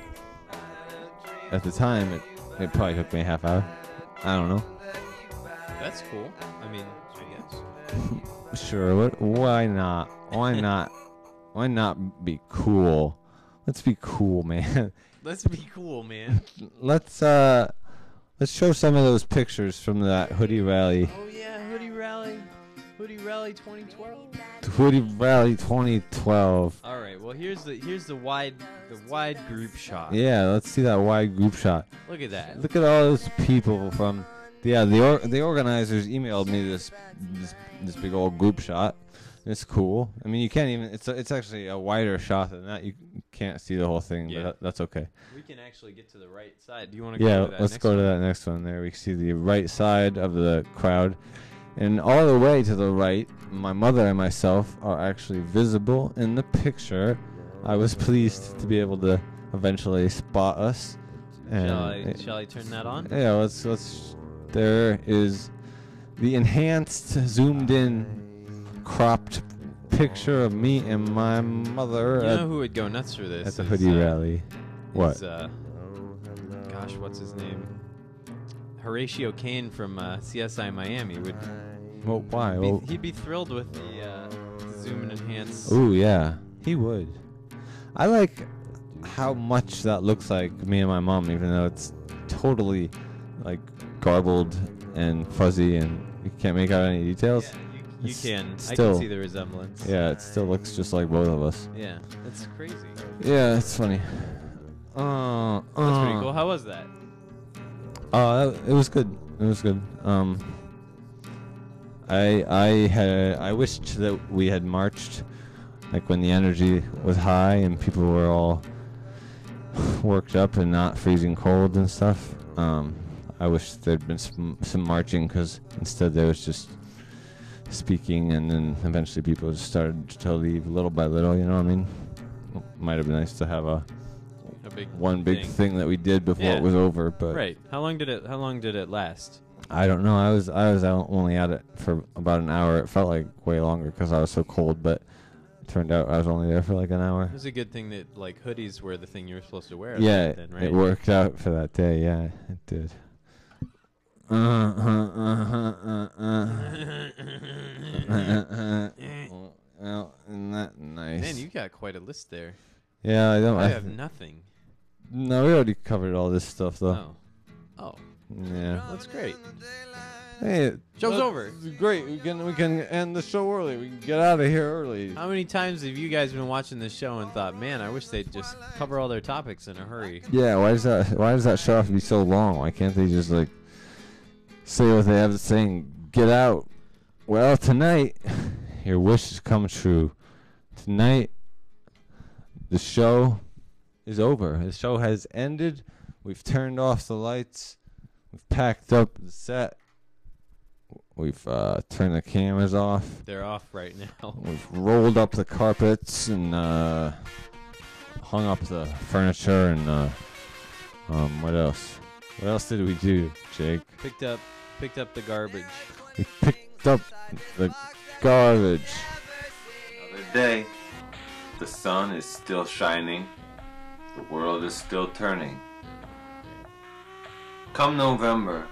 at the time it probably took me a half hour. I don't know. That's cool. I mean, I guess. Sure. Why not? Why not? Why not be cool? Let's be cool, man. Let's be cool, man. Let's show some of those pictures from that hoodie rally. Oh yeah, Hoodie Rally 2012. Hoodie rally 2012. All right. Well, here's the wide group shot. Yeah, let's see that wide group shot. Look at that. Look at all those people from. Yeah, the organizers emailed me this big old group shot. It's cool. I mean, you can't even. It's actually a wider shot than that. You can't see the whole thing, Yeah. but that's okay. We can actually get to the right side. Do you want to Yeah, go to that let's next go to one? that next one. There we can see the right side of the crowd, and all the way to the right, my mother and myself are actually visible in the picture. I was pleased to be able to eventually spot us. And Shall I turn that on? yeah, let's. There is the enhanced, zoomed in, cropped picture of me and my mother You know who would go nuts for this? at the is, hoodie rally. What? Gosh, what's his name? Horatio Kane from CSI Miami would. Well, why? Well, He'd be thrilled with the zoom and enhance. ooh, yeah, he would. I like how much that looks like me and my mom, even though it's totally like garbled and fuzzy, and you can't make out any details. Yeah, you It's can. I still- can see the resemblance. Yeah, it still looks just like both of us. Yeah, that's crazy. Yeah, it's funny. That's pretty cool. How was that? It was good. It was good. I wished that we had marched, like when the energy was high and people were all worked up and not freezing cold and stuff. I wish there'd been some marching, because instead there was just speaking, and then eventually people just started to leave little by little. You know what I mean? Might have been nice to have a big thing that we did before it was over. But right. How long did it last? I don't know. I was only at it for about an hour. It felt like way longer because I was so cold, but it turned out I was only there for like an hour. It was a good thing that like hoodies were the thing you were supposed to wear. Yeah, then, right? it worked out for that day. Yeah, it did. Well, isn't that nice? Man, you got quite a list there. Yeah, I don't. I have nothing. No, we already covered all this stuff though. Oh, yeah. that's great. Hey, Show's over. Great. We can end the show early. We can get out of here early. How many times have you guys been watching this show and thought, man, I wish they'd just cover all their topics in a hurry? Yeah. Why does that show have to be so long? Why can't they just like say what they have to say and get out? Well, tonight, your wish has come true. Tonight, the show is over. The show has ended. We've turned off the lights. We've packed up the set. We've turned the cameras off. They're off right now. We've rolled up the carpets and hung up the furniture and what else? What else did we do, Jake? Picked up the garbage. We picked up the garbage. Another day. The sun is still shining. The world is still turning. Come November,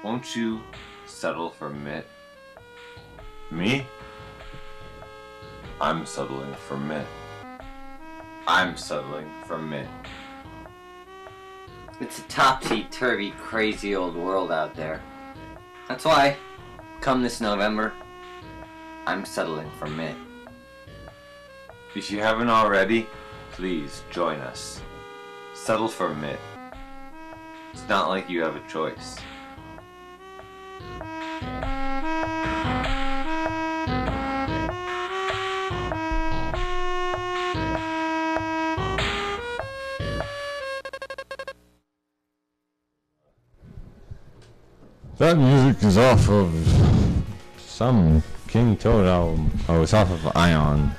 won't you settle for Mitt? Me? I'm settling for Mitt. I'm settling for Mitt. It's a topsy-turvy, crazy old world out there. That's why, come this November, I'm settling for Mitt. If you haven't already, please join us. Settle for Mitt. It's not like you have a choice. That music is off of some King Toad album. Oh, it's off of Ion.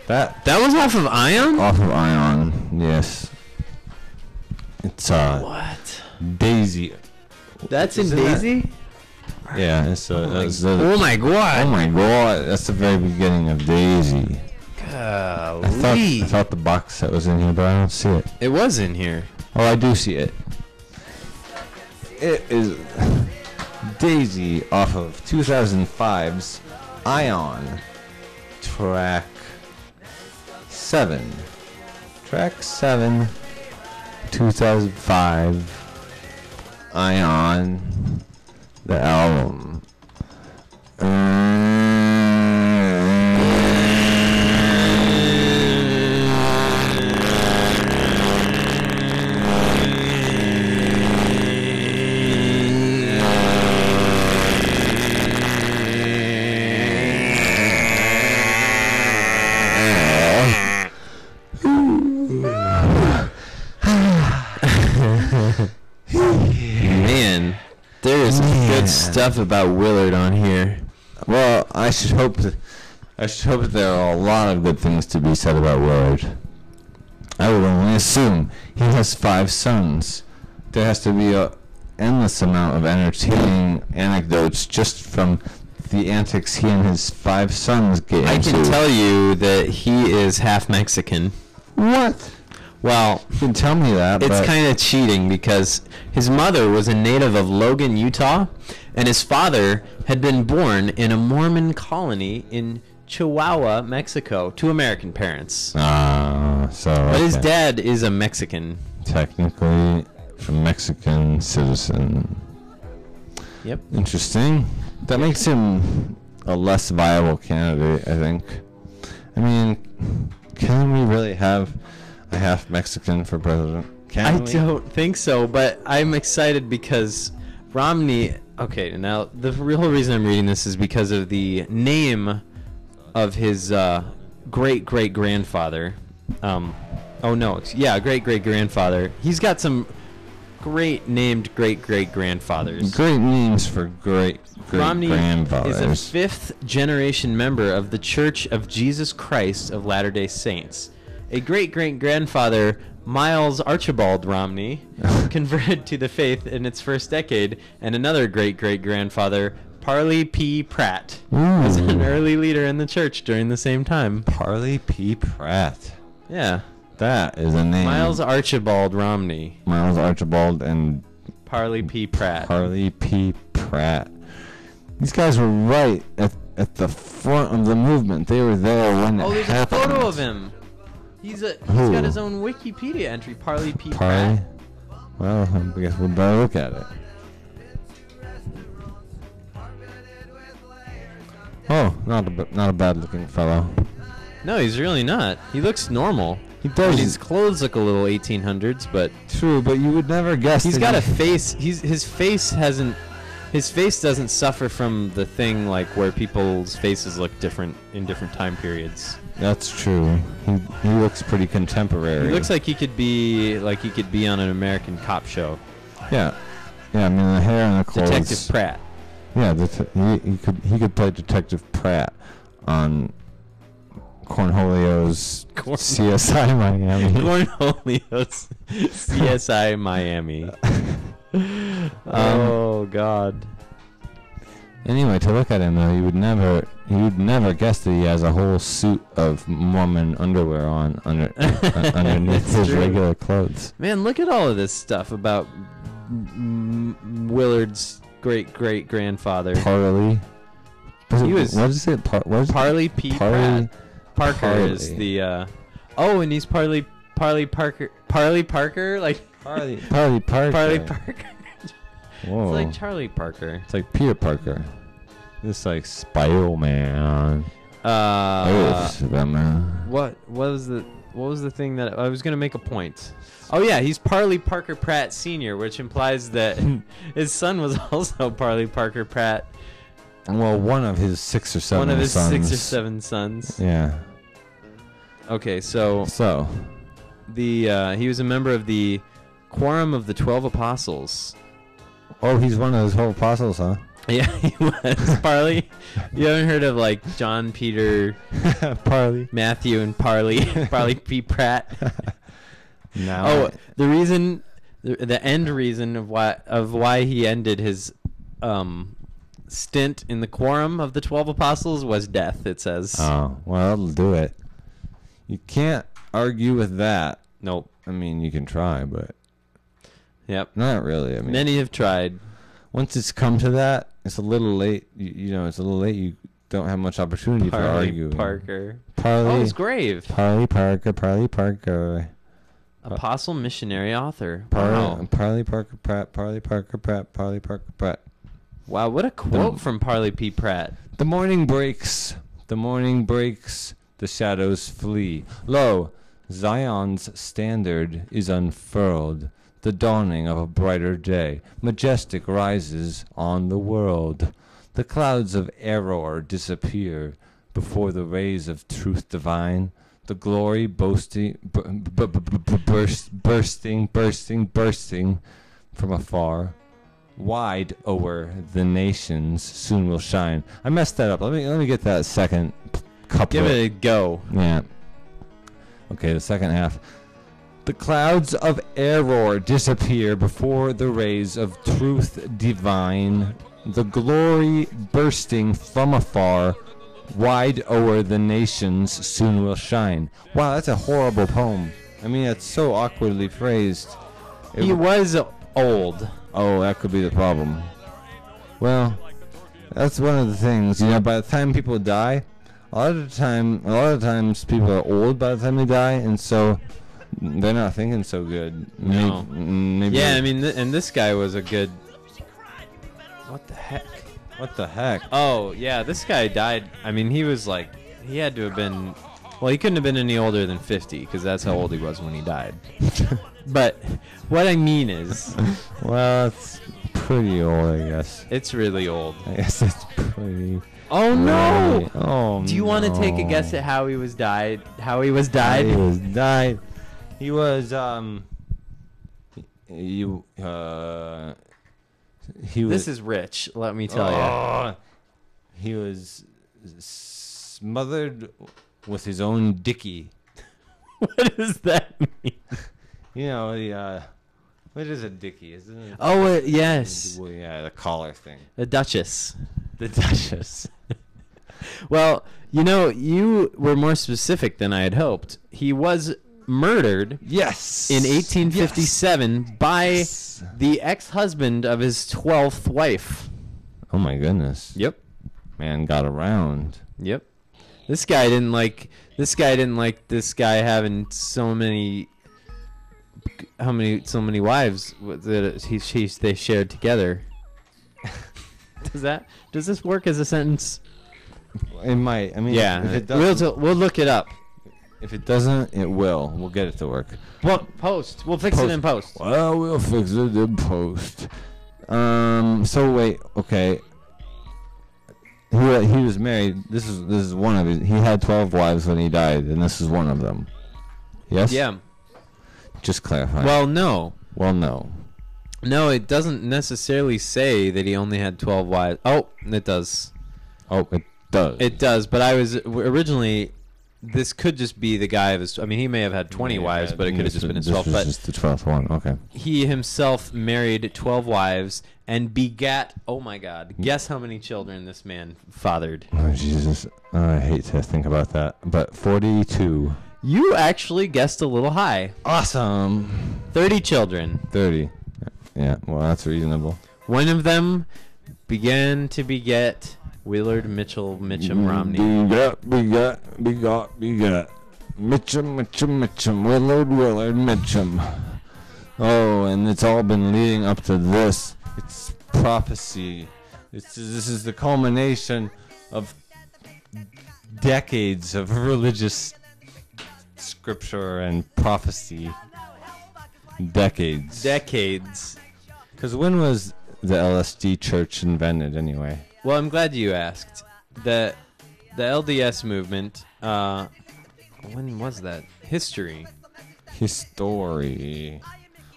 That was off of Ion? Off of Ion, yes. It's What? Daisy. That's in Isn't Daisy? Yeah, it's Oh my god. Oh my god, that's the very beginning of Daisy. Golly. I thought the box set was in here, but I don't see it. It was in here. Oh, I do see it. It is Daisy off of 2005's Ion, track 7. Track 7, 2005, Ion, the album. Man, there is good stuff about Willard on here. Well, I should hope that there are a lot of good things to be said about Willard. I would only assume he has 5 sons. There has to be an endless amount of entertaining anecdotes just from the antics he and his 5 sons get into. I can tell you that he is half Mexican. What? Well, You can tell me that, it's but kind of cheating because his mother was a native of Logan, Utah, and his father had been born in a Mormon colony in Chihuahua, Mexico, to American parents. But But his dad is a Mexican. technically a Mexican citizen. Yep. Interesting. That makes him a less viable candidate, I think. I mean, can we really have a half Mexican for president? Can I we? don't think so, but I'm excited because Romney, Okay, now the real reason I'm reading this is because of the name of his great-great-grandfather. Great-great-grandfather. He's got some great named great-great-grandfathers. Great names for Romney great-grandfathers. is a fifth-generation member of the Church of Jesus Christ of Latter-day Saints. A great-great-grandfather, Miles Archibald Romney, converted to the faith in its first decade, and another great-great-grandfather, Parley P. Pratt, was an early leader in the church during the same time. Parley P. Pratt. Yeah. That is a name. Miles Archibald Romney. Miles Archibald and Parley P. Pratt. Parley P. Pratt. These guys were right at the front of the movement. They were there when it there's happened. a photo of him. He's got his own Wikipedia entry, Parley P. Parley? Pratt. Well, I guess we'll better look at it. Oh, not a bad-looking fellow. No, he's really not. He looks normal. He does. His clothes look a little 1800s, but True, but you would never guess. he's that got a face. His face doesn't suffer from the thing like where people's faces look different in different time periods. That's true. He looks pretty contemporary. He looks like he could be on an American cop show. Yeah. Yeah, I mean the hair and the clothes. Detective Pratt. Yeah, he could play Detective Pratt on Cornholio's CSI Miami. Cornholio's CSI Miami. Oh God. Anyway, to look at him though, you would never guess that he has a whole suit of Mormon underwear on underneath his true. regular clothes. Man, look at all of this stuff about Willard's great-great-grandfather. Parley. What is it? Parley P. Pratt. Parker Parley. is the and he's Parley Parker. Parley Parker, like Parley Parker. Parley Parker. Whoa. It's like Charlie Parker. It's like Peter Parker. This like Spider-Man. What was the thing that I was gonna make a point? Oh yeah, he's Parley Parker Pratt Sr., which implies that his son was also Parley Parker Pratt. Well, one of his 6 or 7 One of his sons. 6 or 7 sons. Yeah. Okay, so he was a member of the Quorum of the 12 Apostles. Oh, he's one of those 12 apostles, huh? Yeah, he was. Parley. You haven't heard of like John, Peter, Parley. Matthew, and Parley P. Pratt. Now. Oh, the end reason of why he ended his stint in the Quorum of the 12 Apostles was death. It says. Oh, well, that'll do it. You can't argue with that. Nope. I mean, you can try, but Yep. not really. I mean, Many have tried. once it's come to that, it's a little late. You know, it's a little late. You don't have much opportunity for arguing. Parker. Parley. Oh, his grave. Parley Parker. Apostle, missionary, author. Parley Wow. Parker Pratt. Wow, what a quote from Parley P. Pratt. The morning breaks, the shadows flee. Lo, Zion's standard is unfurled, the dawning of a brighter day, majestic rises on the world. The clouds of error disappear before the rays of truth divine, the glory bursting from afar. Wide o'er the nations soon will shine. I messed that up. Let me get that second couplet. Give it a go. Yeah. Okay, the second half. The clouds of error disappear before the rays of truth divine. The glory bursting from afar. Wide o'er the nations soon will shine. Wow, that's a horrible poem. I mean, it's so awkwardly phrased. He was old. Oh, that could be the problem. Well, that's one of the things. You know, by the time people die, a lot of times people are old by the time they die, and so they're not thinking so good. No. Maybe Yeah, I mean, and this guy was a good. What the heck? What the heck? Oh yeah, this guy died. I mean, he was like, he had to have been. Well, he couldn't have been any older than 50 because that's how old he was when he died. But what I mean is, Well, it's pretty old, I guess. It's really old. I guess it's pretty. Oh no! Right. Oh, Do you want to take a guess at how he was died? How he was died? He was died. He was he was. This is rich. Let me tell you. Oh, he was smothered with his own dicky. What does that mean? You know the what is a dicky? Isn't it? Oh yes, Well, yeah, the collar thing. the Duchess. The Duchess. Well, you know, you were more specific than I had hoped. He was murdered Yes. in 1857 by Yes. the ex-husband of his 12th wife. Oh my goodness. Yep. Man got around. Yep. This guy didn't like this guy having so many wives that they shared together. Does this work as a sentence? It might. I mean, Yeah. If it doesn't, We'll look it up. if it doesn't, it will. We'll get it to work. Well, post. We'll fix it in post. Well, we'll fix it in post. So wait. Okay. He was married. This is one of his. He had 12 wives when he died, and this is one of them. Yes. Yeah. Just clarify. Well, no. Well, no. No, it doesn't necessarily say that he only had 12 wives. Oh, it does. Oh, it does. It does, but I was originally. This could just be the guy of his. I mean, he may have had 20 wives, but it could have just been his 12. This was But just the 12th one. Okay. he himself married 12 wives and begat. Oh my God! Guess how many children this man fathered? Oh Jesus! I hate to think about that, but 42. You actually guessed a little high. Awesome. 30 children. 30. Yeah. Well, that's reasonable. One of them began to beget Willard Mitchum Romney. Begot. Mitchum. Willard Mitchum. Oh, and it's all been leading up to this. It's prophecy. This is the culmination of decades of religious scripture and prophecy. Decades. Because when was the LSD church invented anyway? Well, I'm glad you asked. The LDS movement. When was that? History. History.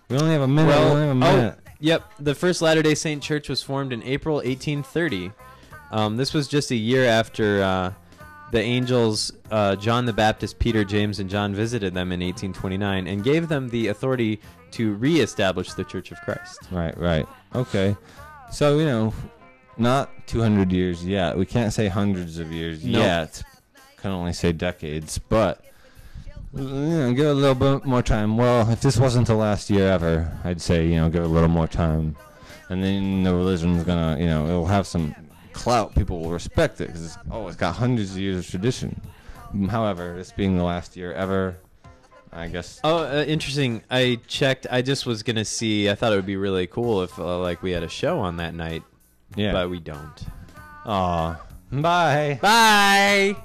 We only have a minute. Yep. The first Latter-day Saint Church was formed in April 1830. This was just a year after the angels John the Baptist, Peter, James, and John visited them in 1829 and gave them the authority to reestablish the Church of Christ. Right. Okay. So, you know, not 200 years yet. We can't say hundreds of years yet. Can only say decades. But, you know, give it a little bit more time. Well, if this wasn't the last year ever, I'd say, you know, give it a little more time. And then the religion's going to, you know, it'll have some clout. People will respect it because it's got hundreds of years of tradition. However, this being the last year ever, I guess. Oh, interesting. I checked. I just was going to see. I thought it would be really cool if like we had a show on that night. Yeah. But we don't. Aw. Bye. Bye.